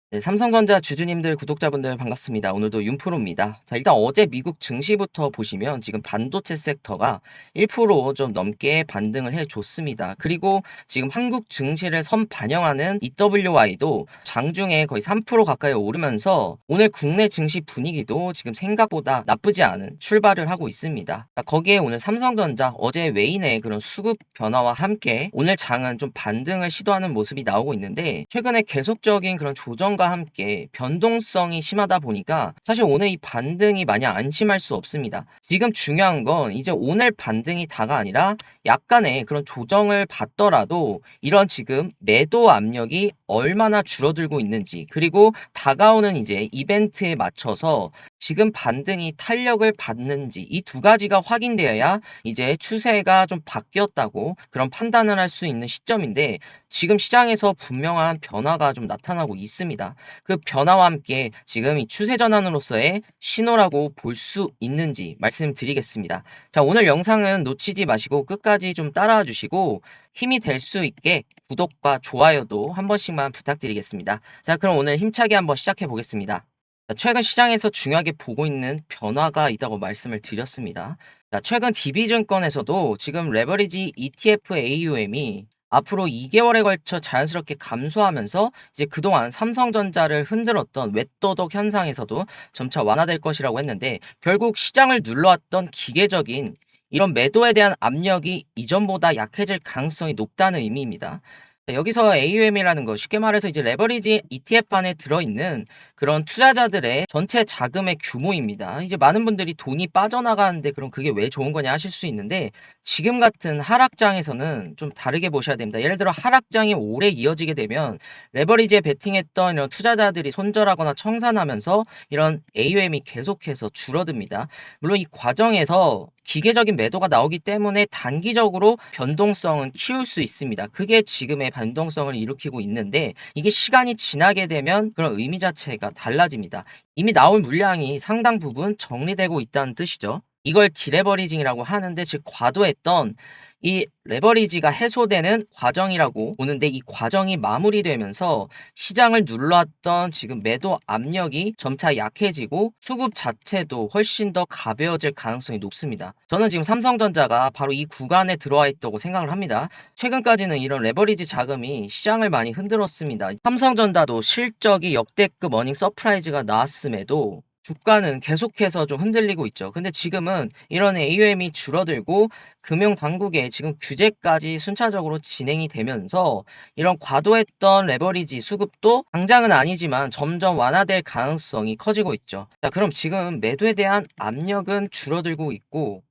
네, 삼성전자 주주님들, 구독자분들 반갑습니다. 오늘도 윤프로입니다. 자, 일단 어제 미국 증시부터 보시면 지금 반도체 섹터가 1%좀 넘게 반등을 해줬습니다. 그리고 지금 한국 증시를 선반영하는 EWY도 장중에 거의 3% 가까이 오르면서 오늘 국내 증시 분위기도 지금 생각보다 나쁘지 않은 출발을 하고 있습니다. 자, 거기에 오늘 삼성전자 어제 외인의 그런 수급 변화와 함께 오늘 장은 좀 반등을 시도하는 모습이 나오고 있는데, 최근에 계속적인 그런 조정 과 함께 변동성이 심하다 보니까 사실 오늘 이 반등이 마냥 안심할 수 없습니다. 지금 중요한 건 이제 오늘 반등이 다가 아니라 약간의 그런 조정을 받더라도 이런 지금 매도 압력이 얼마나 줄어들고 있는지, 그리고 다가오는 이제 이벤트에 맞춰서 지금 반등이 탄력을 받는지, 이 두 가지가 확인되어야 이제 추세가 좀 바뀌었다고 그런 판단을 할 수 있는 시점인데, 지금 시장에서 분명한 변화가 좀 나타나고 있습니다. 그 변화와 함께 지금 이 추세 전환으로서의 신호라고 볼 수 있는지 말씀드리겠습니다. 자, 오늘 영상은 놓치지 마시고 끝까지 좀 따라와 주시고 힘이 될 수 있게 구독과 좋아요도 한 번씩만 부탁드리겠습니다. 자, 그럼 오늘 힘차게 한번 시작해 보겠습니다. 자, 최근 시장에서 중요하게 보고 있는 변화가 있다고 말씀을 드렸습니다. 자, 최근 DB증권에서도 지금 레버리지 ETF AUM이 앞으로 2개월에 걸쳐 자연스럽게 감소하면서 이제 그동안 삼성전자를 흔들었던 외도덕 현상에서도 점차 완화될 것이라고 했는데, 결국 시장을 눌러왔던 기계적인 이런 매도에 대한 압력이 이전보다 약해질 가능성이 높다는 의미입니다. 자, 여기서 AUM이라는 거 쉽게 말해서 이제 레버리지 ETF 안에 들어있는 그런 투자자들의 전체 자금의 규모입니다. 이제 많은 분들이 돈이 빠져나가는데 그럼 그게 왜 좋은 거냐 하실 수 있는데, 지금 같은 하락장에서는 좀 다르게 보셔야 됩니다. 예를 들어 하락장이 오래 이어지게 되면 레버리지에 베팅했던 이런 투자자들이 손절하거나 청산하면서 이런 AUM이 계속해서 줄어듭니다. 물론 이 과정에서 기계적인 매도가 나오기 때문에 단기적으로 변동성은 키울 수 있습니다. 그게 지금의 변동성을 일으키고 있는데, 이게 시간이 지나게 되면 그런 의미 자체가 달라집니다. 이미 나올 물량이 상당 부분 정리되고 있다는 뜻이죠. 이걸 디레버리징이라고 하는데, 즉 과도했던 이 레버리지가 해소되는 과정이라고 보는데, 이 과정이 마무리되면서 시장을 눌러왔던 지금 매도 압력이 점차 약해지고 수급 자체도 훨씬 더 가벼워질 가능성이 높습니다. 저는 지금 삼성전자가 바로 이 구간에 들어와 있다고 생각을 합니다. 최근까지는 이런 레버리지 자금이 시장을 많이 흔들었습니다. 삼성전자도 실적이 역대급 어닝 서프라이즈가 나왔음에도 주가는 계속해서 좀 흔들리고 있죠. 근데 지금은 이런 AUM이 줄어들고 금융 당국의 지금 규제까지 순차적으로 진행이 되면서 이런 과도했던 레버리지 수급도 당장은 아니지만 점점 완화될 가능성이 커지고 있죠. 자, 그럼 지금 매도에 대한 압력은 줄어들고 있고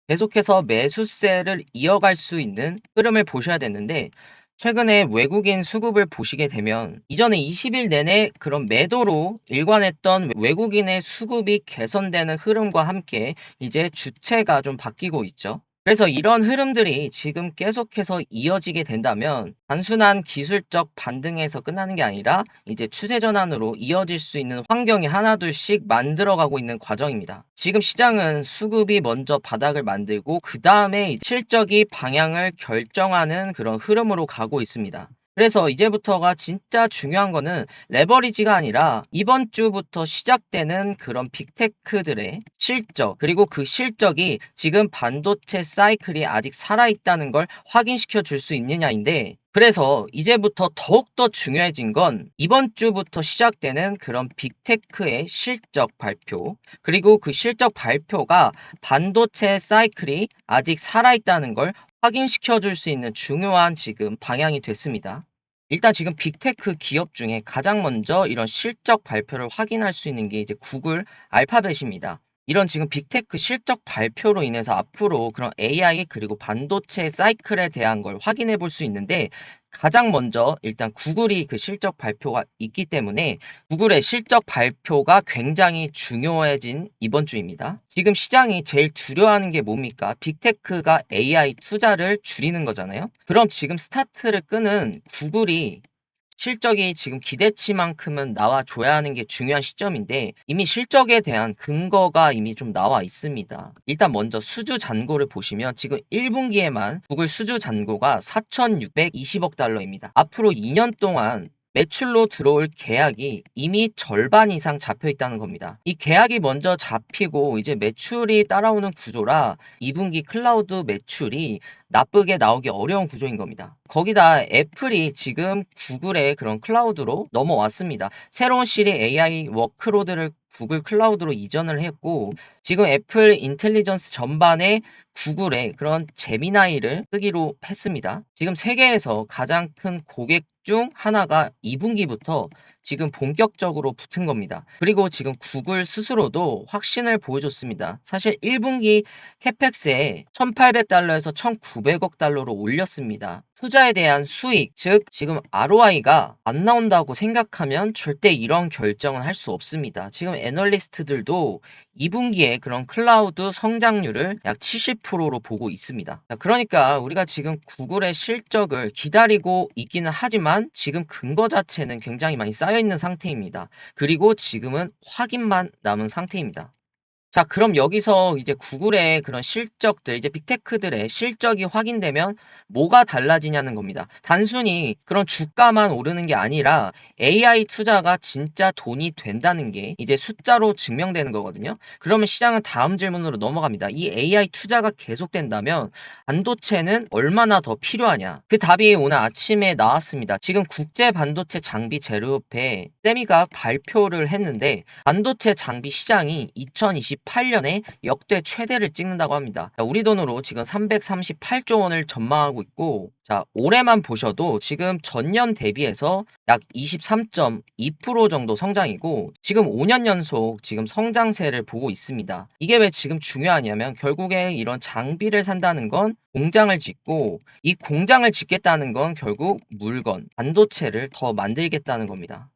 계속해서 매수세를 이어갈 수 있는 흐름을 보셔야 되는데, 최근에 외국인 수급을 보시게 되면 이전에 20일 내내 그런 매도로 일관했던 외국인의 수급이 개선되는 흐름과 함께 이제 주체가 좀 바뀌고 있죠. 그래서 이런 흐름들이 지금 계속해서 이어지게 된다면 단순한 기술적 반등에서 끝나는 게 아니라 이제 추세 전환으로 이어질 수 있는 환경이 하나둘씩 만들어가고 있는 과정입니다. 지금 시장은 수급이 먼저 바닥을 만들고 그 다음에 실적이 방향을 결정하는 그런 흐름으로 가고 있습니다. 그래서 이제부터가 진짜 중요한 거는 레버리지가 아니라 이번 주부터 시작되는 그런 빅테크들의 실적, 그리고 그 실적이 지금 반도체 사이클이 아직 살아있다는 걸 확인시켜 줄 수 있느냐인데, 그래서 이제부터 더욱더 중요해진 건 이번 주부터 시작되는 그런 빅테크의 실적 발표, 그리고 그 실적 발표가 반도체 사이클이 아직 살아있다는 걸 확인시켜 줄 수 있는 중요한 지금 방향이 됐습니다. 일단 지금 빅테크 기업 중에 가장 먼저 이런 실적 발표를 확인할 수 있는 게 이제 구글 알파벳입니다. 이런 지금 빅테크 실적 발표로 인해서 앞으로 그런 AI 그리고 반도체 사이클에 대한 걸 확인해 볼 수 있는데, 가장 먼저 일단 구글이 그 실적 발표가 있기 때문에 구글의 실적 발표가 굉장히 중요해진 이번 주입니다. 지금 시장이 제일 두려워하는 게 뭡니까? 빅테크가 AI 투자를 줄이는 거잖아요. 그럼 지금 스타트를 끄는 구글이 실적이 지금 기대치만큼은 나와줘야 하는 게 중요한 시점인데, 이미 실적에 대한 근거가 이미 좀 나와 있습니다. 일단 먼저 수주 잔고를 보시면 지금 1분기에만 구글 수주 잔고가 4,620억 달러입니다. 앞으로 2년 동안 매출로 들어올 계약이 이미 절반 이상 잡혀 있다는 겁니다. 이 계약이 먼저 잡히고 이제 매출이 따라오는 구조라 2분기 클라우드 매출이 나쁘게 나오기 어려운 구조인 겁니다. 거기다 애플이 지금 구글의 그런 클라우드로 넘어왔습니다. 새로운 시리 AI 워크로드를 구글 클라우드로 이전을 했고, 지금 애플 인텔리전스 전반에 구글의 그런 제미나이를 쓰기로 했습니다. 지금 세계에서 가장 큰 고객 중 하나가 2분기부터 지금 본격적으로 붙은 겁니다. 그리고 지금 구글 스스로도 확신을 보여줬습니다. 사실 1분기 캐펙스에 1,800달러에서 1,900억 달러로 올렸습니다. 투자에 대한 수익, 즉 지금 ROI가 안 나온다고 생각하면 절대 이런 결정은 할 수 없습니다. 지금 애널리스트들도 2분기에 그런 클라우드 성장률을 약 70%로 보고 있습니다. 그러니까 우리가 지금 구글의 실적을 기다리고 있기는 하지만 지금 근거 자체는 굉장히 많이 쌓여 있는 상태입니다. 그리고 지금은 확인만 남은 상태입니다. 자, 그럼 여기서 이제 구글의 그런 실적들, 이제 빅테크들의 실적이 확인되면 뭐가 달라지냐는 겁니다. 단순히 그런 주가만 오르는 게 아니라 AI 투자가 진짜 돈이 된다는 게 이제 숫자로 증명되는 거거든요. 그러면 시장은 다음 질문으로 넘어갑니다. 이 AI 투자가 계속된다면 반도체는 얼마나 더 필요하냐? 그 답이 오늘 아침에 나왔습니다. 지금 국제 반도체 장비 제조업회 세미가 발표를 했는데 반도체 장비 시장이 2028년에 역대 최대를 찍는다고 합니다. 자, 우리 돈으로 지금 338조 원을 전망하고 있고, 자, 올해만 보셔도 지금 전년 대비해서 약 23.2% 정도 성장이고, 지금 5년 연속 지금 성장세를 보고 있습니다. 이게 왜 지금 중요하냐면 결국에 이런 장비를 산다는 건 공장을 짓고, 이 공장을 짓겠다는 건 결국 물건, 반도체를 더 만들겠다는 겁니다.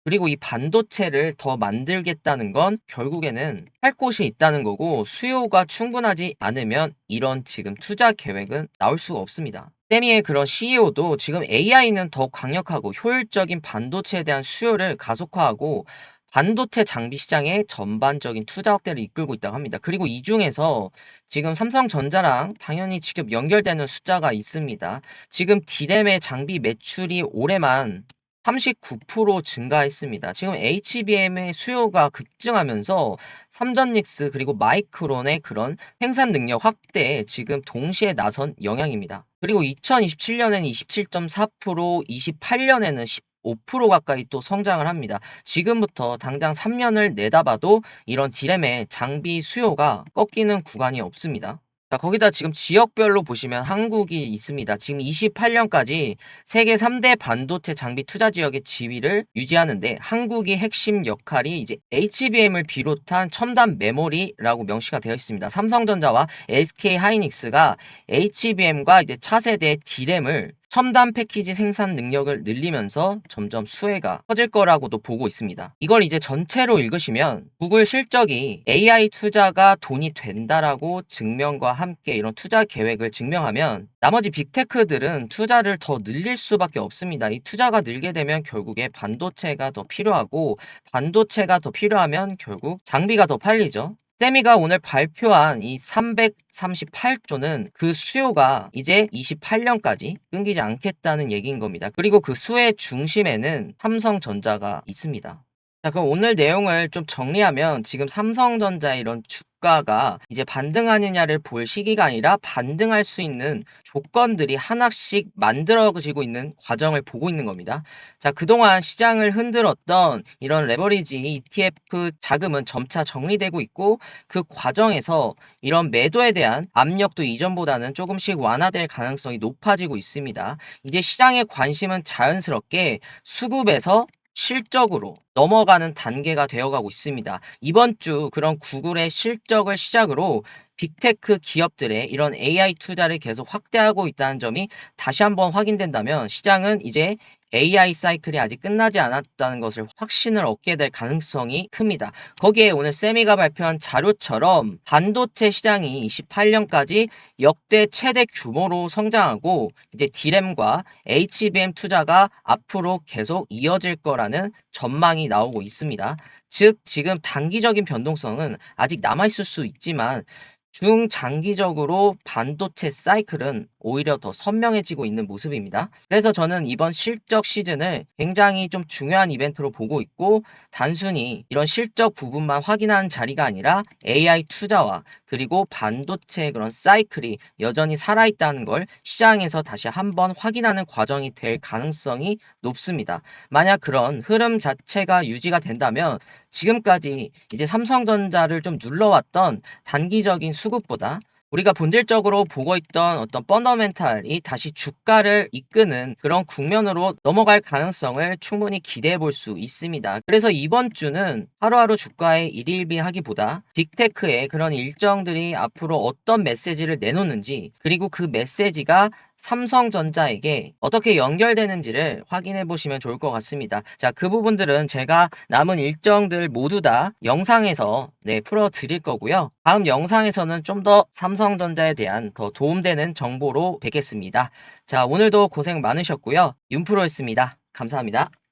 그리고 이 반도체를 더 만들겠다는 건 결국에는 할 곳이 있다는 거고, 수요가 충분하지 않으면 이런 지금 투자 계획은 나올 수가 없습니다. 세미의 그런 CEO도 지금 AI는 더 강력하고 효율적인 반도체에 대한 수요를 가속화하고 반도체 장비 시장의 전반적인 투자 확대를 이끌고 있다고 합니다. 그리고 이 중에서 지금 삼성전자랑 당연히 직접 연결되는 숫자가 있습니다. 지금 D램의 장비 매출이 올해만 39% 증가했습니다. 지금 HBM의 수요가 급증하면서 삼전닉스 그리고 마이크론의 그런 생산 능력 확대에 지금 동시에 나선 영향입니다. 그리고 2027년에는 27.4%, 28년에는 15% 가까이 또 성장을 합니다. 지금부터 당장 3년을 내다봐도 이런 D램의 장비 수요가 꺾이는 구간이 없습니다. 자, 거기다 지금 지역별로 보시면 한국이 있습니다. 지금 28년까지 세계 3대 반도체 장비 투자 지역의 지위를 유지하는데, 한국이 핵심 역할이 이제 HBM을 비롯한 첨단 메모리라고 명시가 되어 있습니다. 삼성전자와 SK 하이닉스가 HBM과 이제 차세대 D램을 첨단 패키지 생산 능력을 늘리면서 점점 수혜가 커질 거라고도 보고 있습니다. 이걸 이제 전체로 읽으시면 구글 실적이 AI 투자가 돈이 된다라고 증명과 함께 이런 투자 계획을 증명하면 나머지 빅테크들은 투자를 더 늘릴 수밖에 없습니다. 이 투자가 늘게 되면 결국에 반도체가 더 필요하고, 반도체가 더 필요하면 결국 장비가 더 팔리죠. 세미가 오늘 발표한 이 338조는 그 수요가 이제 28년까지 끊기지 않겠다는 얘기인 겁니다. 그리고 그 수의 중심에는 삼성전자가 있습니다. 자, 그럼 오늘 내용을 좀 정리하면 지금 삼성전자의 이런 주가가 이제 반등하느냐를 볼 시기가 아니라 반등할 수 있는 조건들이 하나씩 만들어지고 있는 과정을 보고 있는 겁니다. 자, 그동안 시장을 흔들었던 이런 레버리지 ETF 자금은 점차 정리되고 있고, 그 과정에서 이런 매도에 대한 압력도 이전보다는 조금씩 완화될 가능성이 높아지고 있습니다. 이제 시장의 관심은 자연스럽게 수급에서 실적으로 넘어가는 단계가 되어가고 있습니다. 이번 주 그런 구글의 실적을 시작으로 빅테크 기업들의 이런 AI 투자를 계속 확대하고 있다는 점이 다시 한번 확인된다면 시장은 이제 AI 사이클이 아직 끝나지 않았다는 것을 확신을 얻게 될 가능성이 큽니다. 거기에 오늘 세미가 발표한 자료처럼 반도체 시장이 28년까지 역대 최대 규모로 성장하고 이제 D램과 HBM 투자가 앞으로 계속 이어질 거라는 전망이 나오고 있습니다. 즉 지금 단기적인 변동성은 아직 남아있을 수 있지만 중장기적으로 반도체 사이클은 오히려 더 선명해지고 있는 모습입니다. 그래서 저는 이번 실적 시즌을 굉장히 좀 중요한 이벤트로 보고 있고, 단순히 이런 실적 부분만 확인하는 자리가 아니라 AI 투자와 그리고 반도체 그런 사이클이 여전히 살아있다는 걸 시장에서 다시 한번 확인하는 과정이 될 가능성이 높습니다. 만약 그런 흐름 자체가 유지가 된다면 지금까지 이제 삼성전자를 좀 눌러왔던 단기적인 수급보다 우리가 본질적으로 보고 있던 어떤 펀더멘탈이 다시 주가를 이끄는 그런 국면으로 넘어갈 가능성을 충분히 기대해 볼 수 있습니다. 그래서 이번 주는 하루하루 주가에 일일비하기보다 빅테크의 그런 일정들이 앞으로 어떤 메시지를 내놓는지, 그리고 그 메시지가 삼성전자에게 어떻게 연결되는지를 확인해 보시면 좋을 것 같습니다. 자, 그 부분들은 제가 남은 일정들 모두 다 영상에서 풀어 드릴 거고요. 다음 영상에서는 좀 더 삼성전자에 대한 더 도움되는 정보로 뵙겠습니다. 자, 오늘도 고생 많으셨고요. 윤프로였습니다. 감사합니다.